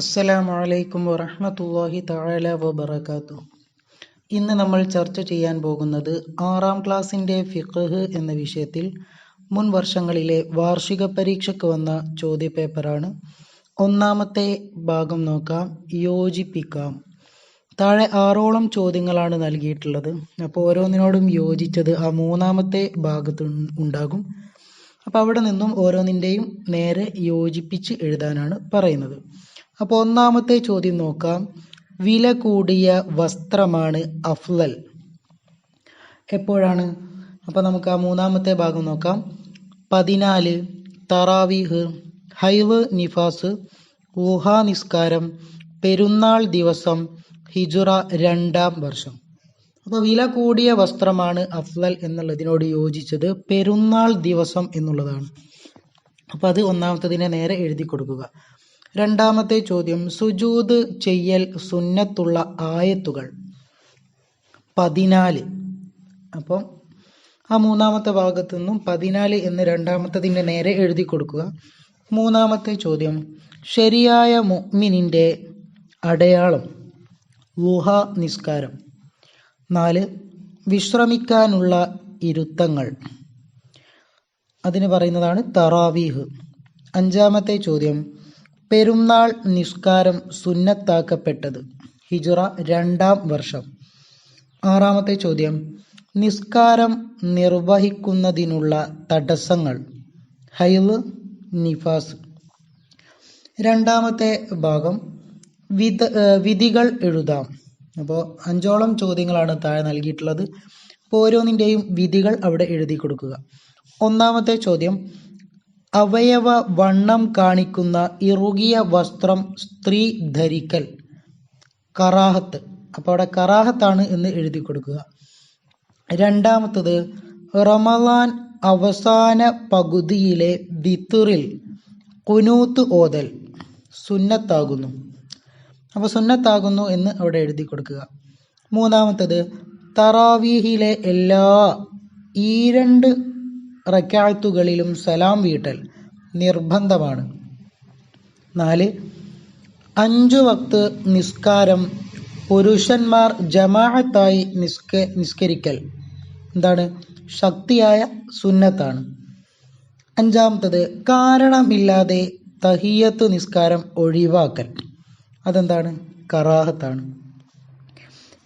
അസ്സലാമു അലൈക്കും വറഹ്മത്തുള്ളാഹി തആല വബറകാതുഹു. ഇന്ന് നമ്മൾ ചർച്ച ചെയ്യാൻ പോകുന്നത് 6ാം ക്ലാസ്സിൻ്റെ ഫിഖ്ഹ് എന്ന വിഷയത്തിൽ മുൻ വർഷങ്ങളിലെ വാർഷിക പരീക്ഷയ്ക്ക് വന്ന ചോദ്യപേപ്പറാണ്. ഒന്നാമത്തെ ഭാഗം നോക്കാം, യോജിപ്പിക്കാം. താഴെ 6ഓളം ചോദ്യങ്ങളാണ് നൽകിയിട്ടുള്ളത്. അപ്പോൾ ഓരോന്നിനോടും യോജിച്ചത് ആ മൂന്നാമത്തെ ഭാഗത്ത് ഉണ്ടാകും. അപ്പോൾ അവിടെ നിന്നും ഓരോന്നിൻ്റെയും നേരെ യോജിപ്പിച്ച് എഴുതാനാണ് പറയുന്നത്. അപ്പോൾ ഒന്നാമത്തെ ചോദ്യം നോക്കാം. വില കൂടിയ വസ്ത്രമാണ് അഫ്ളൽ. എപ്പോഴാണ്? അപ്പോൾ നമുക്ക് ആ മൂന്നാമത്തെ ഭാഗം നോക്കാം. 14 തറാവീഹ്, ഹൈദ് നിഫാസ്, ളുഹാ നിസ്കാരം, പെരുന്നാൾ ദിവസം, ഹിജ്റ 2ാം വർഷം. അപ്പോൾ വില കൂടിയ വസ്ത്രമാണ് അഫ്ളൽ എന്നുള്ളതിനോട് യോജിച്ചത് പെരുന്നാൾ ദിവസം എന്നുള്ളതാണ്. അപ്പോൾ അത് ഒന്നാമത്തതിനെ നേരെ എഴുതി കൊടുക്കുക. രണ്ടാമത്തെ ചോദ്യം, സുജൂദ് ചെയ്യൽ സുന്നത്തുള്ള ആയത്തുകൾ 14. അപ്പം ആ മൂന്നാമത്തെ ഭാഗത്തു നിന്നും 14 എന്ന് രണ്ടാമത്തതിൻ്റെ നേരെ എഴുതി കൊടുക്കുക. മൂന്നാമത്തെ ചോദ്യം, ശരിയായ മുഅ്മിനിൻ്റെ അടയാളം ളുഹാ നിസ്കാരം. 4 വിശ്രമിക്കാനുള്ള ഇരുത്തങ്ങൾ, അതിന് പറയുന്നതാണ് തറാവീഹ്. അഞ്ചാമത്തെ ചോദ്യം, പെരുന്നാൾ നിസ്കാരം സുന്നത്താക്കപ്പെട്ടത് ഹിജ്റ 2ാം വർഷം. ആറാമത്തെ ചോദ്യം, നിസ്കാരം നിർവഹിക്കുന്നതിനുള്ള തടസ്സങ്ങൾ ഹൈദ് നിഫാസ്. രണ്ടാമത്തെ ഭാഗം വിധികൾ എഴുതാം. അപ്പോൾ 5ഓളം ചോദ്യങ്ങളാണ് താഴെ നൽകിയിട്ടുള്ളത്. അപ്പോൾ ഓരോന്നിൻ്റെയും വിധികൾ അവിടെ എഴുതി കൊടുക്കുക. ഒന്നാമത്തെ ചോദ്യം, അവയവ വണ്ണം കാണിക്കുന്ന ഇറുകിയ വസ്ത്രം സ്ത്രീ ധരിക്കൽ കറാഹത്ത്. അപ്പോൾ അവിടെ കറാഹത്താണ് എന്ന് എഴുതി കൊടുക്കുക. രണ്ടാമത്തത്, റമളാൻ അവസാന പകുതിയിലെ വിത്റിൽ ഖുനൂത്ത് ഓതൽ സുന്നത്താകുന്നു. അപ്പോൾ സുന്നത്താകുന്നു എന്ന് അവിടെ എഴുതി കൊടുക്കുക. മൂന്നാമത്തത്, തറാവീഹിലെ എല്ലാ 2 റക്അത്തുകളിലും സലാം വീട്ടൽ നിർബന്ധമാണ്. 4 5 വക്ത് നിസ്കാരം പുരുഷന്മാർ ജമാഅത്തായി നിസ്കരിക്കൽ എന്താണ്? ശക്തിയായ സുന്നത്താണ്. അഞ്ചാമത്തത്, കാരണമില്ലാതെ തഹിയ്യത്ത് നിസ്കാരം ഒഴിവാക്കൽ, അതെന്താണ്? കറാഹത്താണ്.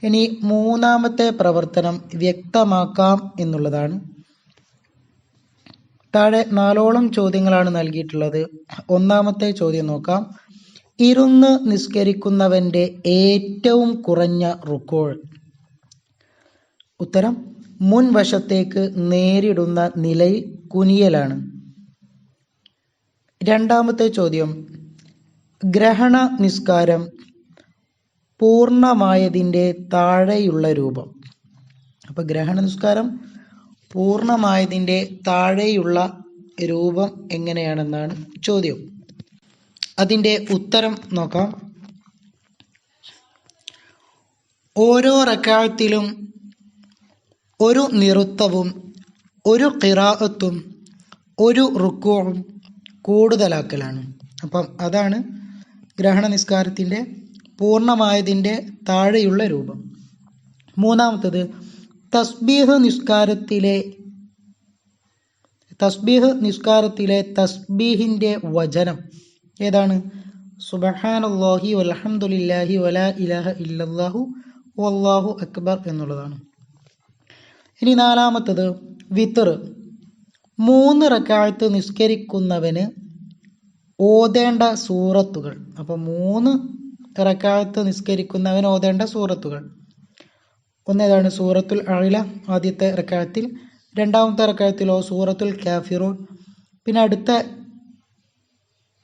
ഇനി മൂന്നാമത്തെ പ്രവർത്തനം വ്യക്തമാക്കാം എന്നുള്ളതാണ്. താഴെ 4ഓളം ചോദ്യങ്ങളാണ് നൽകിയിട്ടുള്ളത്. ഒന്നാമത്തെ ചോദ്യം നോക്കാം. ഇരുന്ന് നിസ്കരിക്കുന്നവന്റെ ഏറ്റവും കുറഞ്ഞ റുക്കൂഅ്. ഉത്തരം, മുൻവശത്തേക്ക് നേരിടുന്ന നിലയിൽ കുനിയലാണ്. രണ്ടാമത്തെ ചോദ്യം, ഗ്രഹണ നിസ്കാരം പൂർണ്ണമായതിൻ്റെ താഴെയുള്ള രൂപം. അപ്പോൾ ഗ്രഹണ നിസ്കാരം പൂർണ്ണമായതിൻ്റെ താഴെയുള്ള രൂപം എങ്ങനെയാണെന്നാണ് ചോദ്യം. അതിൻ്റെ ഉത്തരം നോക്കാം. ഓരോ റക്അത്തിലും ഒരു നിറുത്തവും ഒരു ഖിറാഅത്തും ഒരു റുക്കൂഉം കൂടുതലാക്കലാണ്. അപ്പം അതാണ് ഗ്രഹണ നിസ്കാരത്തിൻ്റെ പൂർണ്ണമായതിൻ്റെ താഴെയുള്ള രൂപം. മൂന്നാമത്തത്, തസ്ബീഹ് നിസ്കാരത്തിലെ തസ്ബീഹിൻ്റെ വചനം ഏതാണ്? സുബ്ഹാനല്ലാഹി വൽഹംദുലില്ലാഹി വലാ ഇലാഹ ഇല്ലല്ലാഹു വല്ലാഹു അക്ബർ എന്നുള്ളതാണ്. ഇനി നാലാമത്തത്, വിത്ർ. 3 റക്അത്ത് നിസ്കരിക്കുന്നവന് ഓതേണ്ട സൂറത്തുകൾ. അപ്പം 3 റക്അത്ത് നിസ്കരിക്കുന്നവന് ഓതേണ്ട സൂറത്തുകൾ ഒന്നേതാണ്? സൂറത്തുൽ അഅ്ല ആദ്യത്തെ റക്അത്തിൽ, രണ്ടാമത്തെ റക്അത്തിലോ സൂറത്തുൽ കാഫിറൂൻ, പിന്നെ അടുത്ത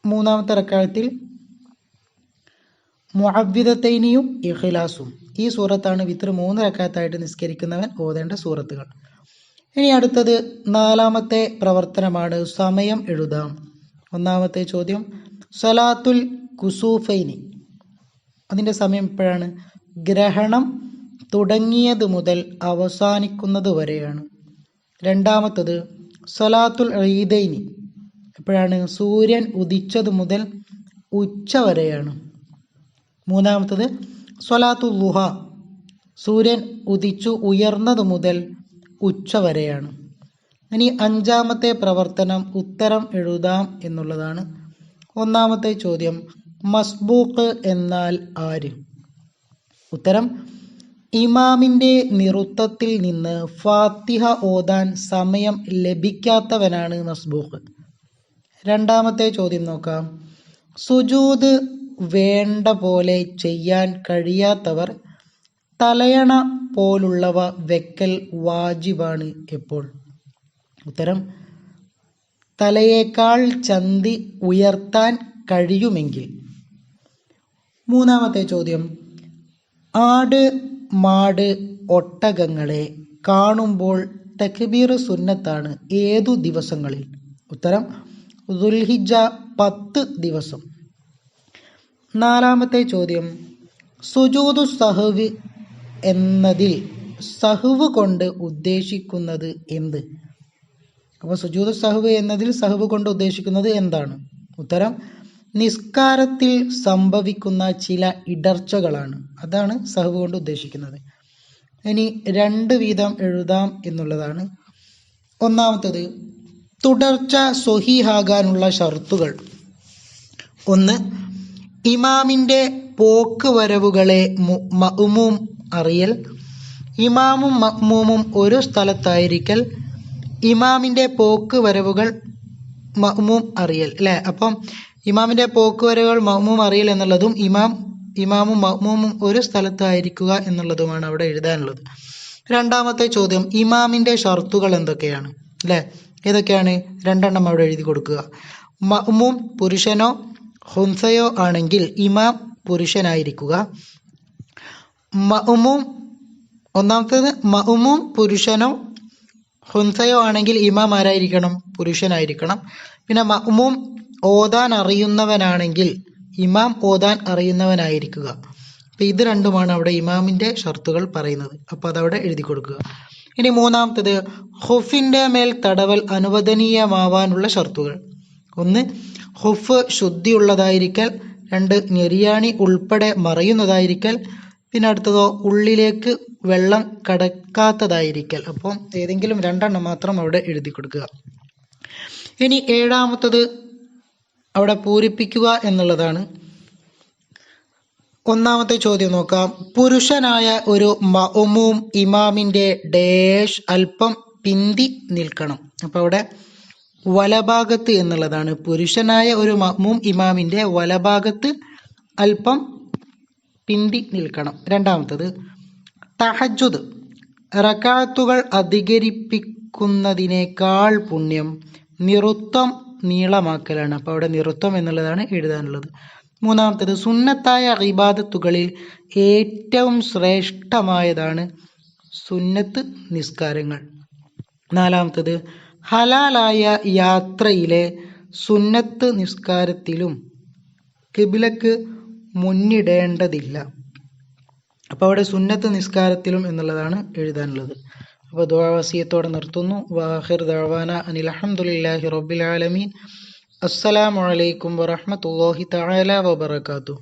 മൂന്നാമത്തെ റക്അത്തിൽ മുഅവ്വിദതൈനിയും ഇഖ്ലാസും. ഈ സൂറത്താണ് വിത്ർ 3 റക്അത്തായിട്ട് നിസ്കരിക്കുന്നവൻ ഓതേണ്ട സൂറത്തുകൾ. ഇനി അടുത്തത് 4ാമത്തെ പ്രവർത്തനമാണ്, സമയം എഴുതാം. ഒന്നാമത്തെ ചോദ്യം, സലാത്തുൽ കുസൂഫൈനി, അതിൻ്റെ സമയം എപ്പോഴാണ്? ഗ്രഹണം തുടങ്ങിയത് മുതൽ അവസാനിക്കുന്നത് വരെയാണ്. രണ്ടാമത്തത്, സലാത്തുൽ ഈദൈനി, എപ്പോഴാണ്? സൂര്യൻ ഉദിച്ചത് മുതൽ ഉച്ച വരെയാണ്. മൂന്നാമത്തത് സ്വലാത്തു ളുഹ, സൂര്യൻ ഉദിച്ചു ഉയർന്നത് മുതൽ ഉച്ച വരെയാണ്. ഇനി അഞ്ചാമത്തെ പ്രവർത്തനം ഉത്തരം എഴുതാം എന്നുള്ളതാണ്. ഒന്നാമത്തെ ചോദ്യം, മസ്ബൂഖ് എന്നാൽ ആര്? ഉത്തരം, ഇമാമിന്റെ നിറുത്തത്തിൽ നിന്ന് ഫാത്തിഹ ഓതാൻ സമയം ലഭിക്കാത്തവനാണ് മസ്ബൂഖ്. രണ്ടാമത്തെ ചോദ്യം നോക്കാം. സുജൂദ് വേണ്ട പോലെ ചെയ്യാൻ കഴിയാത്തവർ തലയണ പോലുള്ളവ വെക്കൽ വാജിബാണ് എപ്പോൾ? ഉത്തരം, തലയേക്കാൾ ചന്തി ഉയർത്താൻ കഴിയുമെങ്കിൽ. മൂന്നാമത്തെ ചോദ്യം, ആട്, മാട്, ഒട്ടകങ്ങളെ കാണുമ്പോൾ തക്ബീർ സുന്നത്താണ് ഏതു ദിവസങ്ങളിൽ? ഉത്തരം, ദുൽഹിജ്ജ 10 ദിവസം. നാലാമത്തെ ചോദ്യം, സുജൂദു സഹ്വ് എന്നതിൽ സഹ്വ് കൊണ്ട് ഉദ്ദേശിക്കുന്നത് എന്ത്? അപ്പോൾ സുജൂദു സഹ്വ് എന്നതിൽ സഹ്വ് കൊണ്ട് ഉദ്ദേശിക്കുന്നത് എന്താണ്? ഉത്തരം, നിസ്കാരത്തിൽ സംഭവിക്കുന്ന ചില ഇടർച്ചകളാണ്, അതാണ് സഹ്വ് കൊണ്ട് ഉദ്ദേശിക്കുന്നത്. ഇനി 2 വീതം എഴുതാം എന്നുള്ളതാണ്. ഒന്നാമത്തത്, തുടർച്ച സ്വഹീഹാകാനുള്ള ഷർത്തുകൾ. 1, ഇമാമിന്റെ പോക്ക് വരവുകളെ മഅ്മൂം അറിയൽ. ഇമാമും മഅ്മൂമും ഒരു സ്ഥലത്തായിരിക്കൽ. ഇമാമിന്റെ പോക്ക് വരവുകൾ മഅ്മൂം അറിയൽ, അല്ലേ? അപ്പം ഇമാമിന്റെ പോക്ക് വരവുകൾ മഅ്മൂം അറിയൽ എന്നുള്ളതും ഇമാമും മഅ്മൂമും ഒരു സ്ഥലത്തായിരിക്കുക എന്നുള്ളതുമാണ് അവിടെ എഴുതാനുള്ളത്. രണ്ടാമത്തെ ചോദ്യം, ഇമാമിന്റെ ഷർത്തുകൾ എന്തൊക്കെയാണ്, അല്ലേ? ഏതൊക്കെയാണ്? 2 എണ്ണം അവിടെ എഴുതി കൊടുക്കുക. മഅ്മൂം പുരുഷനോ ഹുൻസയോ ആണെങ്കിൽ ഇമാം പുരുഷനായിരിക്കുക. ഒന്നാമത്തേത് മഅ്മൂം പുരുഷനോ ഹുൻസയോ ആണെങ്കിൽ ഇമാം ആരായിരിക്കണം? പുരുഷനായിരിക്കണം. പിന്നെ മഅ്മൂം ഓതാൻ അറിയുന്നവനാണെങ്കിൽ ഇമാം ഓതാൻ അറിയുന്നവനായിരിക്കുക. അപ്പം ഇത് രണ്ടുമാണ് അവിടെ ഇമാമിന്റെ ഷർത്തുകൾ പറയുന്നത്. അപ്പോൾ അതവിടെ എഴുതി കൊടുക്കുക. ഇനി മൂന്നാമത്തേത്, ഹുഫിന്റെ മേൽ തടവൽ അനുവദനീയമാവാനുള്ള ഷർത്തുകൾ. 1, ഹുഫ് ശുദ്ധിയുള്ളതായിരിക്കൽ. 2, ഞെരിയാണി ഉൾപ്പെടെ മറയുന്നതായിരിക്കൽ. പിന്നെ അടുത്തതോ, ഉള്ളിലേക്ക് വെള്ളം കടക്കാത്തതായിരിക്കൽ. അപ്പോൾ ഏതെങ്കിലും 2 എണ്ണം മാത്രം അവിടെ എഴുതി കൊടുക്കുക. ഇനി 7ാമത്തത് അവിടെ പൂരിപ്പിക്കുക എന്നുള്ളതാണ്. ഒന്നാമത്തെ ചോദ്യം നോക്കാം. പുരുഷനായ ഒരു മഅ്മൂം ഇമാമിന്റെ ഡേഷ് അല്പം പിന്തി നിൽക്കണം. അപ്പോൾ അവിടെ വലഭാഗത്ത് എന്നുള്ളതാണ്. പുരുഷനായ ഒരു മഅ്മൂം ഇമാമിന്റെ വലഭാഗത്ത് അല്പം പിന്തി നിൽക്കണം. രണ്ടാമത്തത്, തഹജ്ജുദ് റക്അത്തുകൾ അധികരിപ്പിക്കുന്നതിനേക്കാൾ പുണ്യം നിറുത്തം നീളമാക്കലാണ്. അപ്പോൾ അവിടെ നിറുത്തം എന്നുള്ളതാണ് എഴുതാനുള്ളത്. മൂന്നാമത്തത്, സുന്നത്തായ ഇബാദത്തുകളിൽ ഏറ്റവും ശ്രേഷ്ഠമായതാണ് സുന്നത്ത് നിസ്കാരങ്ങൾ. നാലാമത്തത്, ഹലാലായ യാത്രയിലെ സുന്നത്ത് നിസ്കാരത്തിലും ഖിബ്ലക്ക് മുന്നിടേണ്ടതില്ല. അപ്പോൾ അവിടെ സുന്നത്ത് നിസ്കാരത്തിലും എന്നുള്ളതാണ് എഴുതാനുള്ളത്. അപ്പോൾ ദുആ വസിയത്തോടെ നിർത്തുന്നു. വാഖിർ ദഅവാന അനിൽ ഹംദുലില്ലാഹി റബ്ബിൽ ആലമീൻ. അസ്സലാമു അലൈക്കും വറഹ്മത്തുള്ളാഹി തആല വബറകാതുഹു.